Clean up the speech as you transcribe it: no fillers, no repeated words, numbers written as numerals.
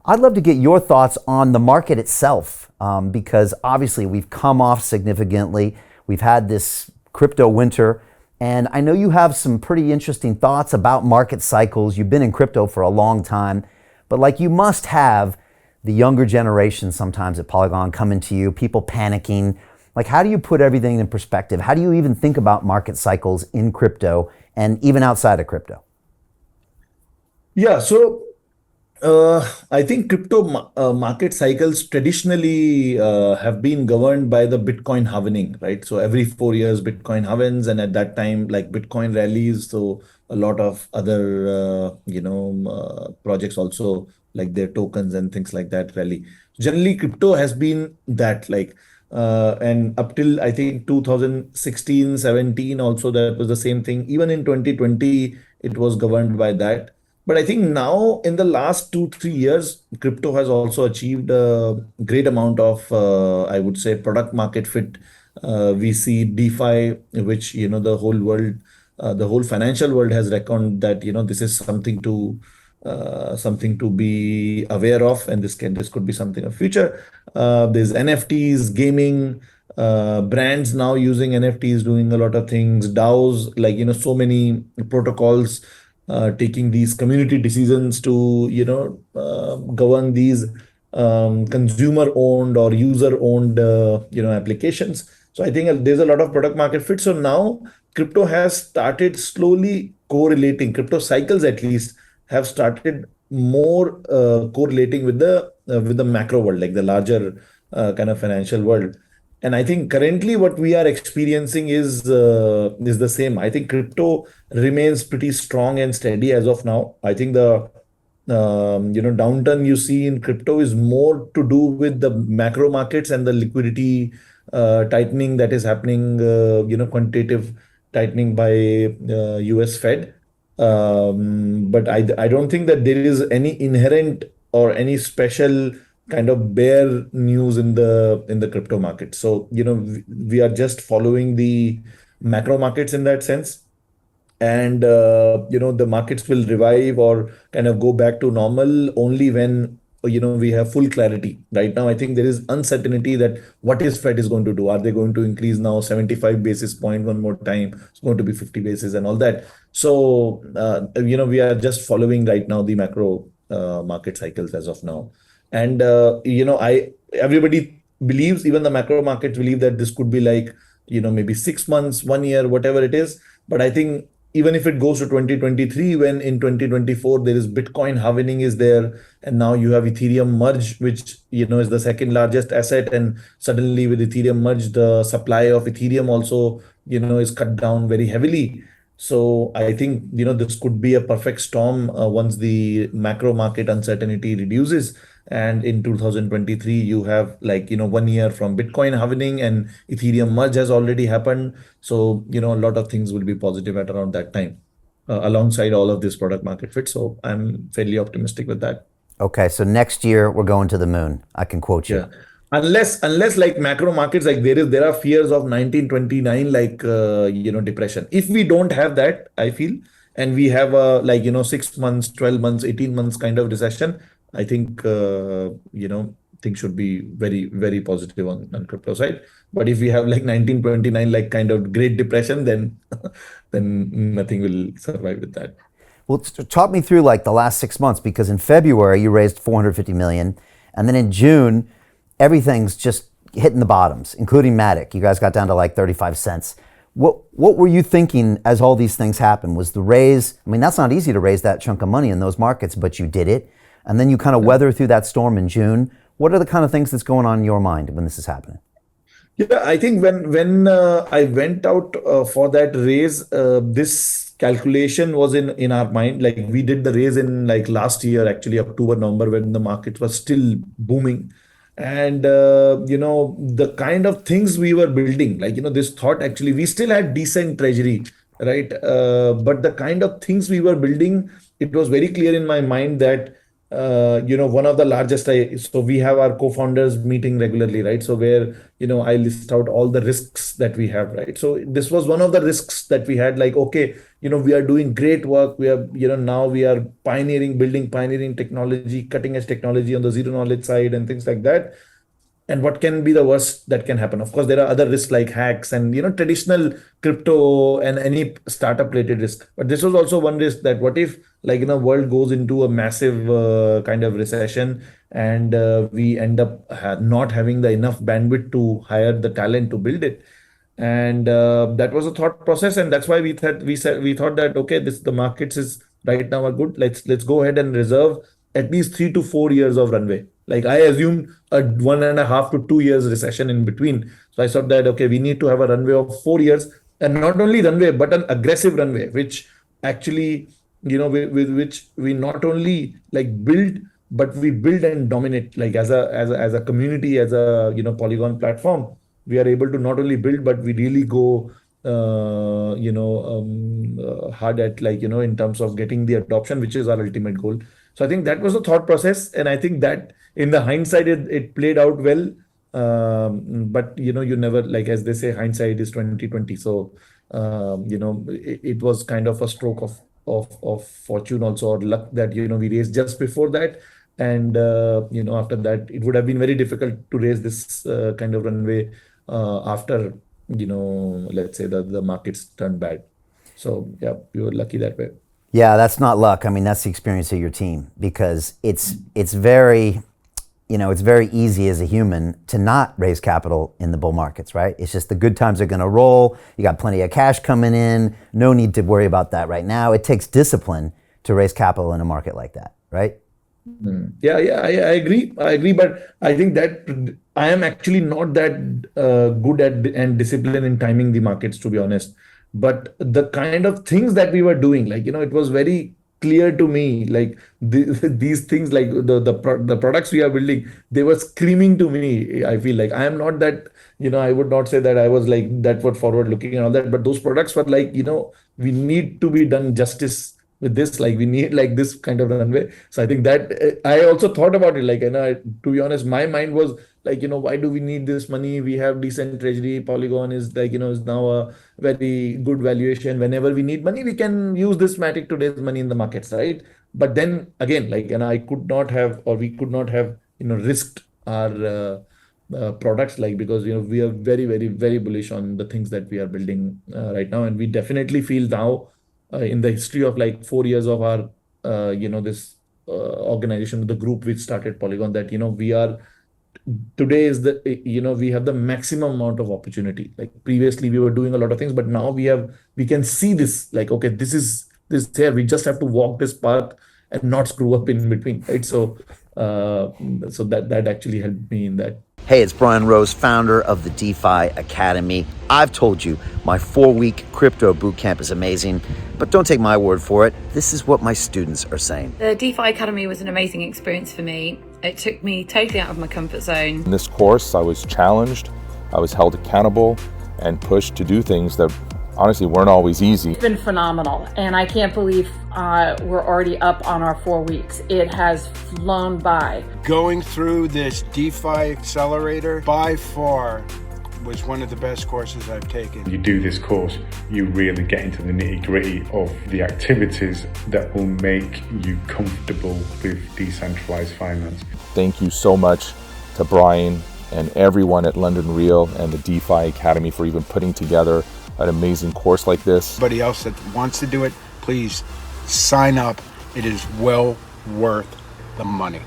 I'd love to get your thoughts on the market itself, because obviously we've come off significantly. We've had this crypto winter, and I know you have some pretty interesting thoughts about market cycles. You've been in crypto for a long time, but like you must have the younger generation sometimes at Polygon coming to you, people panicking. Like, how do you put everything in perspective? How do you even think about market cycles in crypto and even outside of crypto? Yeah, so I think market cycles traditionally have been governed by the Bitcoin halvening, right? So every 4 years, Bitcoin halvens, and at that time, like Bitcoin rallies, so a lot of other projects also like their tokens and things like that rally. Generally, crypto has been that and up till I think 2016, 17 also that was the same thing. Even in 2020, it was governed by that. But I think now in the last 2, 3 years, crypto has also achieved a great amount of, I would say, product market fit. We see DeFi, which, the whole world, the whole financial world has reckoned that, this is something to be aware of, and this could be something of future. There's NFTs, gaming, brands now using NFTs, doing a lot of things, DAOs, like, so many protocols taking these community decisions to govern these consumer owned or user owned applications. So I think there's a lot of product market fit. So now crypto has started slowly correlating, crypto cycles at least have started more correlating with the macro world, like the larger kind of financial world. And I think currently what we are experiencing is the same. I think crypto remains pretty strong and steady as of now. I think the downturn you see in crypto is more to do with the macro markets and the liquidity tightening that is happening, quantitative tightening by US Fed. But I don't think that there is any inherent or any special kind of bear news in the crypto market. So, we are just following the macro markets in that sense. And the markets will revive or kind of go back to normal only when we have full clarity. Right now, I think there is uncertainty that what is Fed is going to do. Are they going to increase now 75 basis point one more time? It's going to be 50 basis and all that. So we are just following right now the macro market cycles as of now. And I everybody believes, even the macro markets believe, that this could be like maybe 6 months, 1 year, whatever it is. But I think even if it goes to 2023, when in 2024 there is Bitcoin halvening is there, and now you have Ethereum merge, which is the second largest asset, and suddenly with Ethereum merge, the supply of Ethereum also is cut down very heavily. So I think this could be a perfect storm once the macro market uncertainty reduces. And in 2023, you have 1 year from Bitcoin halvening, and Ethereum merge has already happened. So a lot of things will be positive at around that time, alongside all of this product market fit. So I'm fairly optimistic with that. Okay, so next year we're going to the moon. I can quote you. Yeah. Unless like macro markets, like there are fears of 1929, depression. If we don't have that, I feel, and we have a 6 months, 12 months, 18 months kind of recession, I think things should be very, very positive on crypto side. But if we have like 1929, like kind of Great Depression, then then nothing will survive with that. Well, talk me through like the last 6 months, because in February you raised 450 million, and then in June everything's just hitting the bottoms, including Matic. You guys got down to like 35 cents. What were you thinking as all these things happened? Was the raise? I mean, that's not easy to raise that chunk of money in those markets, but you did it, and then you kind of weather through that storm in June. What are the kind of things that's going on in your mind when this is happening? Yeah, I think when I went out for that raise, this calculation was in our mind. Like, we did the raise in like last year, actually October, November, when the market was still booming, and the kind of things we were building, like this thought, actually we still had decent treasury, right? But the kind of things we were building, it was very clear in my mind that one of the largest, so we have our co-founders meeting regularly, right? So where, I list out all the risks that we have, right? So this was one of the risks that we had, like, okay, we are doing great work. We are, now we are building pioneering technology, cutting edge technology on the zero knowledge side and things like that. And what can be the worst that can happen? Of course, there are other risks like hacks and traditional crypto and any startup related risk. But this was also one risk, that what if, like, world goes into a massive kind of recession, and we end up not having the enough bandwidth to hire the talent to build it. And that was a thought process, and that's why we thought that, okay, the markets is right now are good. Let's go ahead and reserve at least 3 to 4 years of runway. Like, I assumed a 1.5 to 2 years recession in between. So I thought that, okay, we need to have a runway of 4 years, and not only runway, but an aggressive runway, which actually, with which we not only like build, but we build and dominate, like as a community, as a Polygon platform. We are able to not only build, but we really go hard at, like, in terms of getting the adoption, which is our ultimate goal. So I think that was the thought process, and I think that in the hindsight, it played out well. But you never, like, as they say, hindsight is 2020. So it was kind of a stroke of fortune also, or luck, that we raised just before that. And after that, it would have been very difficult to raise this kind of runway after, let's say, the markets turned bad. So yeah, we were lucky that way. Yeah, that's not luck. I mean, that's the experience of your team, because it's very, it's very easy as a human to not raise capital in the bull markets, right? It's just the good times are going to roll. You got plenty of cash coming in. No need to worry about that right now. It takes discipline to raise capital in a market like that, right? Yeah, I agree. But I think that I am actually not that good at and disciplined in timing the markets, to be honest. But the kind of things that we were doing, like, it was very clear to me, like, these things, like the products we are building, they were screaming to me. I feel like I am not that, I would not say that I was like that for forward looking and all that, but those products were like, we need to be done justice with this, like, we need like this kind of runway. So I think that I also thought about it, like, to be honest, my mind was like, why do we need this money? We have decent treasury. Polygon is like, is now a very good valuation. Whenever we need money, we can use this Matic to raise money in the markets, right? But then again, like, I could not have, or we could not have, risked our products, like, because we are very, very, very bullish on the things that we are building right now. And we definitely feel now, in the history of like 4 years of our this organization, the group which started Polygon, that we are today is the, we have the maximum amount of opportunity. Like, previously we were doing a lot of things, but now we can see this, like, okay, this is here, we just have to walk this path and not screw up in between, right? So that actually helped me in that. Hey, it's Brian Rose, founder of the DeFi Academy. I've told you my 4-week crypto bootcamp is amazing, but don't take my word for it. This is what my students are saying. The DeFi Academy was an amazing experience for me. It took me totally out of my comfort zone. In this course, I was challenged, I was held accountable, and pushed to do things that honestly weren't always easy. It's been phenomenal, and I can't believe we're already up on our 4 weeks. It has flown by. Going through this DeFi accelerator by far was one of the best courses I've taken. You do this course, you really get into the nitty-gritty of the activities that will make you comfortable with decentralized finance. Thank you so much to Brian and everyone at London Real and the DeFi Academy for even putting together an amazing course like this. Anybody else that wants to do it, please sign up. It is well worth the money.